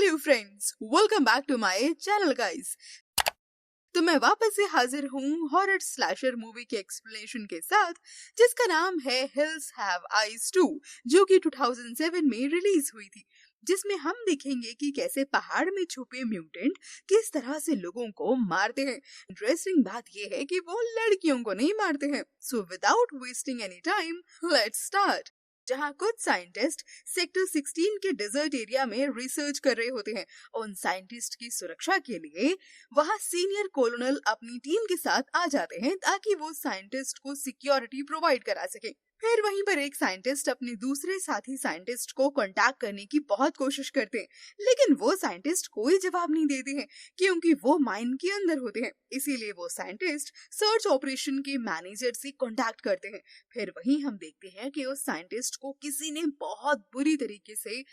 Hello friends, welcome back to my channel guys. तो मैं वापस से हाजिर हूँ हॉरर स्लैशर मूवी के एक्सप्लेनेशन के साथ, जिसका नाम है हिल्स हैव आइज 2, जो कि 2007 में रिलीज हुई थी। जिसमें हम देखेंगे कि कैसे पहाड़ में छुपे म्यूटेंट किस तरह से लोगों को मारते हैं। इंटरेस्टिंग बात यह है कि वो लड़कियों को नहीं मारते हैं। So without wasting any time, let's start. जहां कुछ साइंटिस्ट सेक्टर 16 के डेजर्ट एरिया में रिसर्च कर रहे होते हैं। उन साइंटिस्ट की सुरक्षा के लिए वहां सीनियर कॉलोनल अपनी टीम के साथ आ जाते हैं ताकि वो साइंटिस्ट को सिक्योरिटी प्रोवाइड करा सके। फिर वहीं पर एक साइंटिस्ट अपने दूसरे साथी साइंटिस्ट को कांटेक्ट करने की बहुत कोशिश करते हैं, लेकिन वो साइंटिस्ट कोई जवाब नहीं देते हैं क्योंकि वो माइन के अंदर होते हैं। इसीलिए वो साइंटिस्ट सर्च ऑपरेशन के मैनेजर से कांटेक्ट करते हैं। फिर वहीं हम देखते हैं कि उस साइंटिस्ट को किसी ने बहुत बुरी तरीके से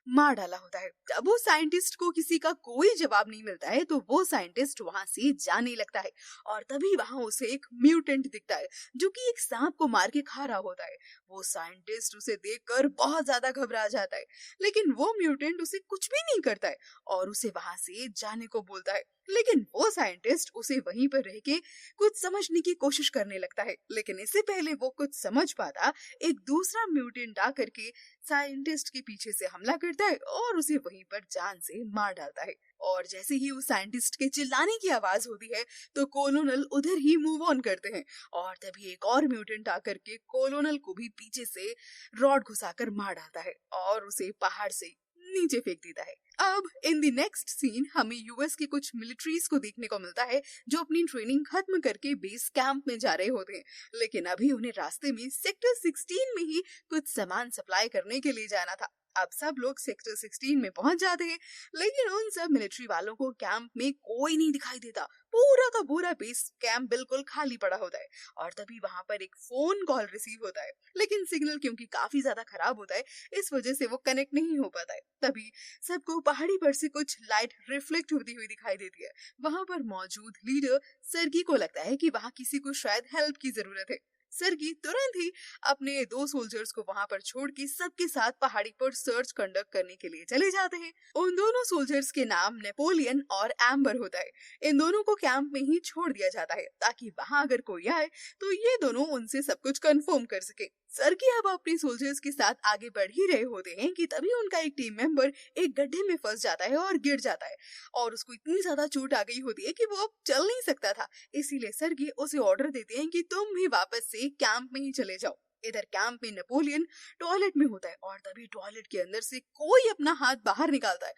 मार डाला होता है। जब वो साइंटिस्ट को किसी का कोई जवाब नहीं मिलता है तो वो साइंटिस्ट वहां से जाने लगता है और तभी वहां उसे एक म्यूटेंट दिखता है जो कि एक सांप को मार के खा रहा होता है। वो साइंटिस्ट उसे देखकर बहुत ज्यादा घबरा जाता है, लेकिन वो म्यूटेंट उसे कुछ भी नहीं करता है और उसे वहां से जाने को बोलता है। लेकिन वो साइंटिस्ट उसे वहीं पर रह के कुछ समझने की कोशिश करने लगता है, लेकिन इससे पहले वो कुछ समझ पाता, एक दूसरा म्यूटेंट आकर के साइंटिस्ट के पीछे से हमला करता है और उसे वहीं पर जान से मार डालता है। और जैसे ही उस साइंटिस्ट के चिल्लाने की आवाज होती है तो कोलोनल उधर ही मूव ऑन करते हैं और तभी एक और म्यूटेंट आकर के कोलोनल को भी पीछे से रॉड घुसाकर मार डालता है और उसे पहाड़ से नीचे फेंक देता है। अब इन द नेक्स्ट सीन हमें यूएस के कुछ मिलिट्रीज को देखने को मिलता है जो अपनी ट्रेनिंग खत्म करके बेस कैंप में जा रहे होते हैं, लेकिन अभी उन्हें रास्ते में सेक्टर 16 में ही कुछ सामान सप्लाई करने के लिए जाना था। अब सब लोग सेक्टर 16 में पहुंच जाते हैं, लेकिन उन सब मिलिट्री वालों को कैंप में कोई नहीं दिखाई देता। पूरा का पूरा बेस कैंप बिल्कुल खाली पड़ा होता है और तभी वहां पर एक फोन कॉल रिसीव होता है, लेकिन सिग्नल क्योंकि काफी ज्यादा खराब होता है इस वजह से वो कनेक्ट नहीं हो पाता है। तभी सबको पहाड़ी पर से कुछ लाइट रिफ्लेक्ट होती हुई दिखाई देती है। वहां पर मौजूद लीडर सर्गी को लगता है कि वहां किसी को शायद हेल्प की जरूरत है। सर्गी तुरंत ही अपने दो सोल्जर्स को वहां पर छोड़ के सबके साथ पहाड़ी पर सर्च कंडक्ट करने के लिए चले जाते हैं। उन दोनों सोल्जर्स के नाम नेपोलियन और एम्बर होता है। इन दोनों को कैंप में ही छोड़ दिया जाता है ताकि वहां अगर कोई आए तो ये दोनों उनसे सब कुछ कंफर्म कर सके। सर्गी अब अपने सोल्जर्स के साथ आगे बढ़ ही रहे होते हैं कि तभी उनका एक टीम मेंबर एक गड्ढे में फंस जाता है और गिर जाता है और उसको इतनी ज्यादा चोट आ गई होती है कि वो अब चल नहीं सकता था। इसीलिए सर्गी उसे ऑर्डर देते हैं कि तुम भी वापस से कैंप में ही चले जाओ। इधर कैंप में नेपोलियन टॉयलेट में होता है और तभी टॉयलेट के अंदर से कोई अपना हाथ बाहर निकालता है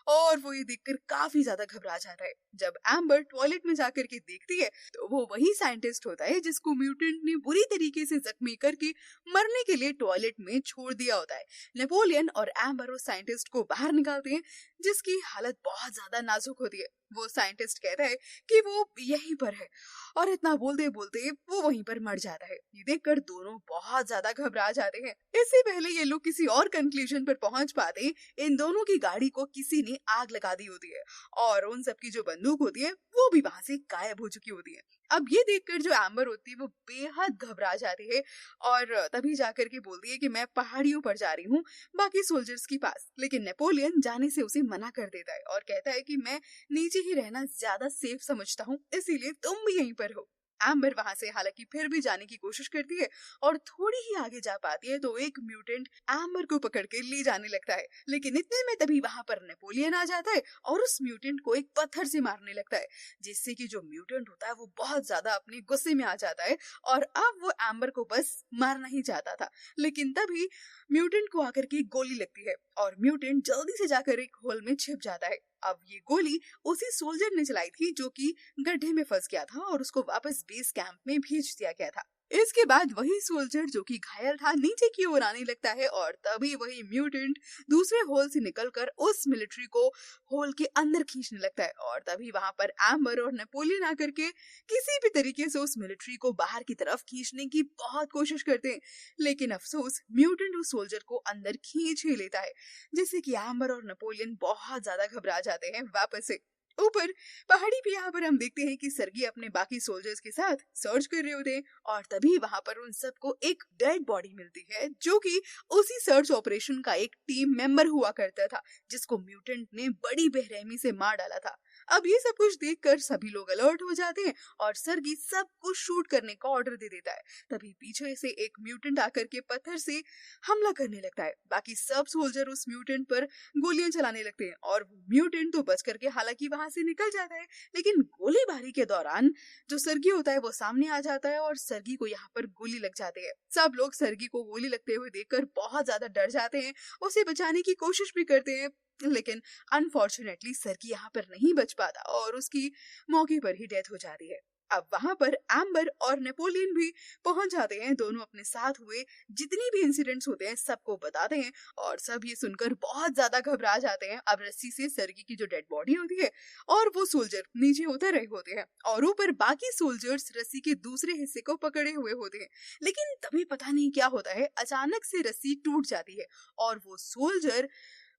और वो ये देखकर काफी ज्यादा घबरा जाता है। जब एम्बर टॉयलेट में जाकर के देखती है तो वो वही साइंटिस्ट होता है जिसको म्यूटेंट ने बुरी तरीके से जख्मी करके मरने के लिए टॉयलेट में छोड़ दिया होता है। नेपोलियन और एम्बर उस साइंटिस्ट को बाहर निकालते हैं जिसकी हालत बहुत ज्यादा नाजुक होती है। वो साइंटिस्ट कहता है कि वो यहीं पर है और इतना बोलते बोलते वो वहीं पर मर जाता है। ये देखकर दोनों बहुत ज्यादा घबरा जाते हैं। इससे पहले ये लोग किसी और कंक्लूजन पर पहुंच पाते, इन दोनों की गाड़ी को किसी ने आग लगा दी होती है और उन सबकी जो बंदूक होती है वो भी वहां से गायब हो चुकी होती है। अब ये देखकर जो एम्बर होती है वो बेहद घबरा जाती है और तभी जाकर के बोलती है कि मैं पहाड़ियों पर जा रही हूँ बाकी सोल्जर्स के पास। लेकिन नेपोलियन जाने से उसे मना कर देता है और कहता है कि मैं नीचे ही रहना ज्यादा सेफ समझता हूँ, इसीलिए तुम भी यहीं पर हो। एम्बर वहां से हालांकि फिर भी जाने की कोशिश करती है और थोड़ी ही आगे जा पाती है तो एक म्यूटेंट एम्बर को पकड़ के ले जाने लगता है, लेकिन इतने में तभी वहां पर नेपोलियन आ जाता है और उस म्यूटेंट को एक पत्थर से मारने लगता है, जिससे कि जो म्यूटेंट होता है वो बहुत ज्यादा अपने गुस्से में आ जाता है और अब वो एम्बर को बस मारना ही चाहता था। लेकिन तभी म्यूटेंट को आकर के गोली लगती है और म्यूटेंट जल्दी से जाकर एक होल में छिप जाता है। अब ये गोली उसी सोल्जर ने चलाई थी जो कि गड्ढे में फंस गया था और उसको वापस बेस कैंप में भेज दिया गया था। इसके बाद वही सोल्जर जो कि घायल था नीचे की ओर आने लगता है और तभी वही म्यूटेंट दूसरे होल से निकलकर उस मिलिट्री को होल के अंदर खींचने लगता है और तभी वहां पर एम्बर और नेपोलियन आकर के किसी भी तरीके से उस मिलिट्री को बाहर की तरफ खींचने की बहुत कोशिश करते हैं, लेकिन अफसोस म्यूटेंट उस सोल्जर को अंदर खींच ही लेता है, जिससे कि एम्बर और नेपोलियन बहुत ज्यादा घबरा जाते हैं वापस से। ऊपर पहाड़ी पे यहाँ पर हम देखते हैं कि सर्गी अपने बाकी सोल्जर्स के साथ सर्च कर रहे होते हैं और तभी वहां पर उन सबको एक डेड बॉडी मिलती है जो कि उसी सर्च ऑपरेशन का एक टीम मेंबर हुआ करता था जिसको म्यूटेंट ने बड़ी बेरहमी से मार डाला था। अब ये सब कुछ देखकर सभी लोग अलर्ट हो जाते हैं और सर्गी सबको शूट करने का ऑर्डर दे देता है। तभी पीछे से एक म्यूटेंट आकर के पत्थर से हमला करने लगता है। बाकी सब सोल्जर उस म्यूटेंट पर गोलियां चलाने लगते हैं और वो म्यूटेंट तो बच करके हालांकि वहां से निकल जाता है, लेकिन गोलीबारी के दौरान जो सर्गी होता है वो सामने आ जाता है और सर्गी को यहाँ पर गोली लग जाती है। सब लोग सर्गी को गोली लगते हुए देखकर बहुत ज्यादा डर जाते हैं, उसे बचाने की कोशिश भी करते हैं, लेकिन अनफॉर्चुनेटली सर्गी यहाँ पर नहीं बच पाता और उसकी मौके पर ही डेथ हो जाती है। अब वहां पर एम्बर और नेपोलियन भी पहुंच जाते हैं। दोनों अपने साथ हुए जितनी भी इंसिडेंट्स होते हैं सबको बताते हैं और सब ये सुनकर बहुत ज्यादा घबरा जाते हैं। अब रस्सी से सर्गी की जो डेड बॉडी होती है और वो सोल्जर नीचे उतर रहे होते हैं और ऊपर बाकी सोल्जर्स रस्सी के दूसरे हिस्से को पकड़े हुए होते हैं, लेकिन तभी पता नहीं क्या होता है, अचानक से रस्सी टूट जाती है और वो सोल्जर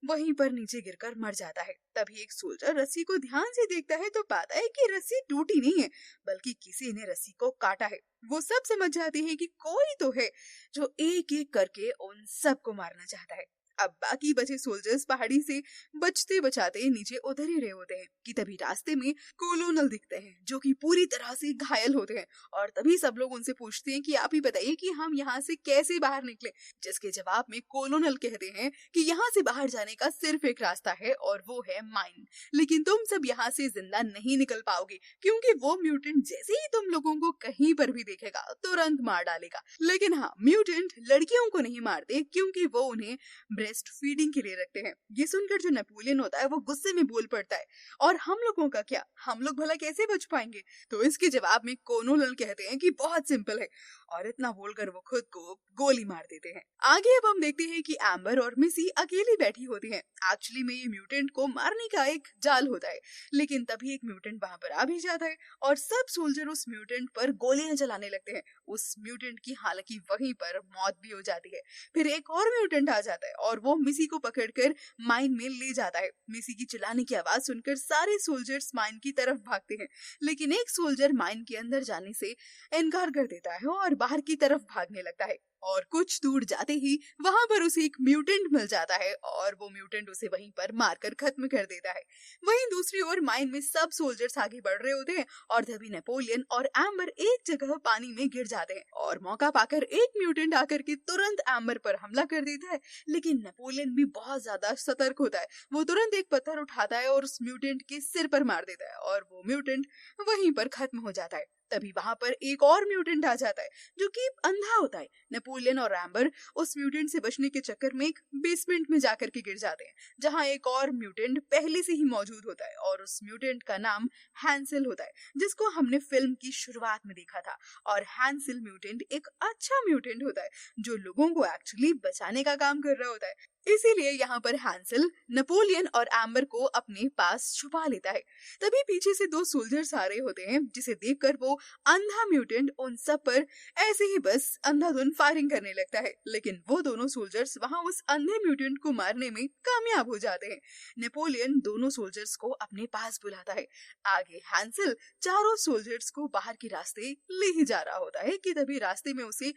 वहीं पर नीचे गिरकर मर जाता है। तभी एक सोल्जर रस्सी को ध्यान से देखता है तो पाता है कि रस्सी टूटी नहीं है बल्कि किसी ने रस्सी को काटा है। वो सब समझ जाते हैं कि कोई तो है जो एक एक करके उन सबको मारना चाहता है। अब बाकी बचे सोल्जर्स पहाड़ी से बचते बचाते नीचे उतर ही रहे होते हैं कि तभी रास्ते में कोलोनल दिखते हैं जो कि पूरी तरह से घायल होते हैं और तभी सब लोग उनसे पूछते हैं कि आप ही बताइए कि हम यहाँ से कैसे बाहर निकले, जिसके जवाब में कोलोनल कहते हैं कि यहाँ से बाहर जाने का सिर्फ एक रास्ता है और वो है माइन, लेकिन तुम सब यहाँ से जिंदा नहीं निकल पाओगे क्योंकि वो म्यूटेंट जैसे ही तुम लोगों को कहीं पर भी देखेगा तुरंत मार डालेगा। लेकिन हाँ, म्यूटेंट लड़कियों को नहीं मारते क्योंकि वो उन्हें ब्रेस्ट फीडिंग के लिए रखते हैं। ये सुनकर जो नेपोलियन होता है वो गुस्से में बोल पड़ता है और हम लोगों का क्या, हम लोग भला कैसे बच पाएंगे? तो इसके जवाब में कोलोनल कहते हैं कि बहुत सिंपल है और इतना बोलकर वो खुद को गोली मार देते हैं। आगे अब हम देखते हैं कि एम्बर और मिसी अकेली बैठी होती हैं। एक्चुअली में ये म्यूटेंट को मारने का एक जाल होता है, लेकिन तभी एक म्यूटेंट वहां पर आ भी जाता है और सब सोल्जर उस म्यूटेंट पर गोलियां चलाने लगते हैं। उस म्यूटेंट की हालांकि वहीं पर मौत भी हो जाती है। फिर एक और म्यूटेंट आ जाता है और वो मिसी को पकड़कर माइन में ले जाता है। मिसी की चिल्लाने की आवाज सुनकर सारे सोल्जर्स माइन की तरफ भागते हैं, लेकिन एक सोल्जर माइन के अंदर जाने से इनकार कर देता है और बाहर की तरफ भागने लगता है और कुछ दूर जाते ही वहां पर उसे एक म्यूटेंट मिल जाता है और वो म्यूटेंट उसे वहीं पर मारकर खत्म कर देता है। वहीं दूसरी ओर माइन में सब सोल्जर्स आगे बढ़ रहे होते हैं और तभी नेपोलियन और एम्बर एक जगह पानी में गिर जाते हैं और मौका पाकर एक म्यूटेंट आकर के तुरंत एम्बर पर हमला कर देता है, लेकिन नेपोलियन भी बहुत ज्यादा सतर्क होता है। वो तुरंत एक पत्थर उठाता है और उस म्यूटेंट के सिर पर मार देता है और वो म्यूटेंट वहीं पर खत्म हो जाता है। तभी वहां पर एक और म्यूटेंट आ जाता है जो कि अंधा होता है। नेपोलियन और एम्बर उस म्यूटेंट से बचने के चक्कर में एक बेसमेंट में जाकर के गिर जाते हैं जहां एक और म्यूटेंट पहले से ही मौजूद होता है और उस म्यूटेंट का नाम हैंसेल होता है, जिसको हमने फिल्म की शुरुआत में देखा था। और हैंसेल म्यूटेंट एक अच्छा म्यूटेंट होता है जो लोगों को एक्चुअली बचाने का काम कर रहा होता है। इसीलिए यहाँ पर हैंसेल नेपोलियन और एम्बर को अपने पास छुपा लेता है। तभी पीछे से दो सोल्जर्स आ रहे होते हैं जिसे देखकर वो अंधा म्यूटेंट उन सब पर ऐसे ही बस अंधाधुंध फायरिंग करने लगता है, लेकिन वो दोनों सोल्जर्स वहां उस अंधे म्यूटेंट को मारने में कामयाब हो जाते हैं। नेपोलियन दोनों सोल्जर्स को अपने पास बुलाता है। आगे हैंसेल चारों सोल्जर्स को बाहर के रास्ते ले ही जा रहा होता है कि तभी रास्ते में उसे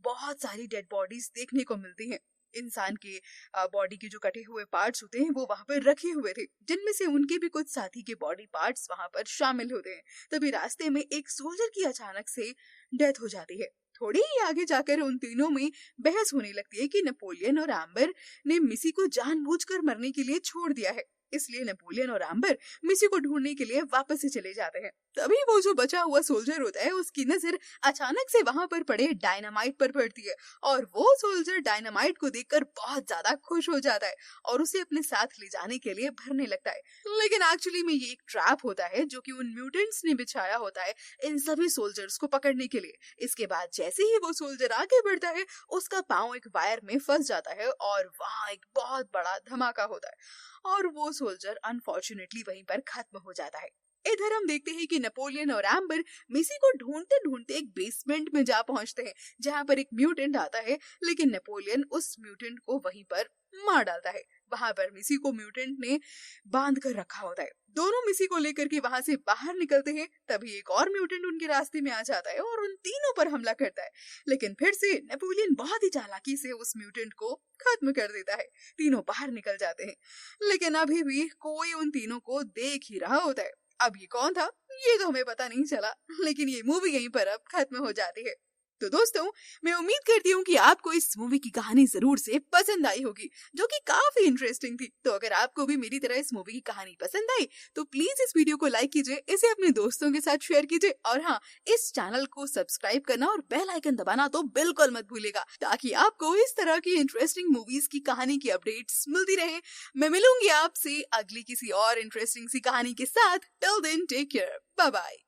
बहुत सारी डेड बॉडीज देखने को मिलती हैं। इंसान के बॉडी के जो कटे हुए पार्ट्स होते हैं वो वहां पर रखे हुए थे, जिनमें से उनके भी कुछ साथी के बॉडी पार्ट्स वहां पर शामिल होते हैं। तभी रास्ते में एक सोल्जर की अचानक से डेथ हो जाती है। थोड़ी ही आगे जाकर उन तीनों में बहस होने लगती है कि नेपोलियन और एम्बर ने मिसी को जानबूझकर मरने के लिए छोड़ दिया है, इसलिए नेपोलियन और एम्बर मिसी को ढूंढने के लिए वापस से चले जाते हैं। तभी वो जो बचा हुआ सोल्जर होता है उसकी नजर अचानक से वहां पर पड़े डायनामाइट पर पड़ती है और वो सोल्जर डायनामाइट को देखकर बहुत ज्यादा खुश हो जाता है और उसे अपने साथ ले जाने के लिए भरने लगता है। लेकिन एक्चुअली में ये एक ट्रैप होता है जो कि उन म्यूटेंट्स ने बिछाया होता है इन सभी सोल्जर्स को पकड़ने के लिए। इसके बाद जैसे ही वो सोल्जर आगे बढ़ता है उसका पांव एक वायर में फंस जाता है और वहां एक बहुत बड़ा धमाका होता है और वो सोल्जर अनफॉर्चुनेटली वहीं पर खत्म हो जाता है। इधर हम देखते हैं कि नेपोलियन और एम्बर मिसी को ढूंढते ढूंढते एक बेसमेंट में जा पहुंचते हैं जहां पर एक म्यूटेंट आता है, लेकिन नेपोलियन उस म्यूटेंट को वहीं पर मार डालता है। वहां पर मिसी को म्यूटेंट ने बांध कर रखा होता है। दोनों मिसी को लेकर के वहां से बाहर निकलते हैं, तभी एक और म्यूटेंट उनके रास्ते में आ जाता है और उन तीनों पर हमला करता है। लेकिन फिर से नेपोलियन बहुत ही चालाकी से उस म्यूटेंट को खत्म कर देता है। तीनों बाहर निकल जाते हैं, लेकिन अभी भी कोई उन तीनों को देख ही रहा होता है। अब ये कौन था ये तो हमें पता नहीं चला, लेकिन ये मूवी यहीं पर अब खत्म हो जाती है। तो दोस्तों, मैं उम्मीद करती हूँ कि आपको इस मूवी की कहानी जरूर से पसंद आई होगी, जो कि काफी इंटरेस्टिंग थी। तो अगर आपको भी मेरी तरह इस मूवी की कहानी पसंद आई तो प्लीज इस वीडियो को लाइक कीजिए, इसे अपने दोस्तों के साथ शेयर कीजिए और हाँ, इस चैनल को सब्सक्राइब करना और बेल आइकन दबाना तो बिल्कुल मत भूलिएगा, ताकि आपको इस तरह की इंटरेस्टिंग मूवीज की कहानी की अपडेट्स मिलती रहे। मैं मिलूंगी आपसे अगली किसी और इंटरेस्टिंग सी कहानी के साथ। Till then take care, bye bye.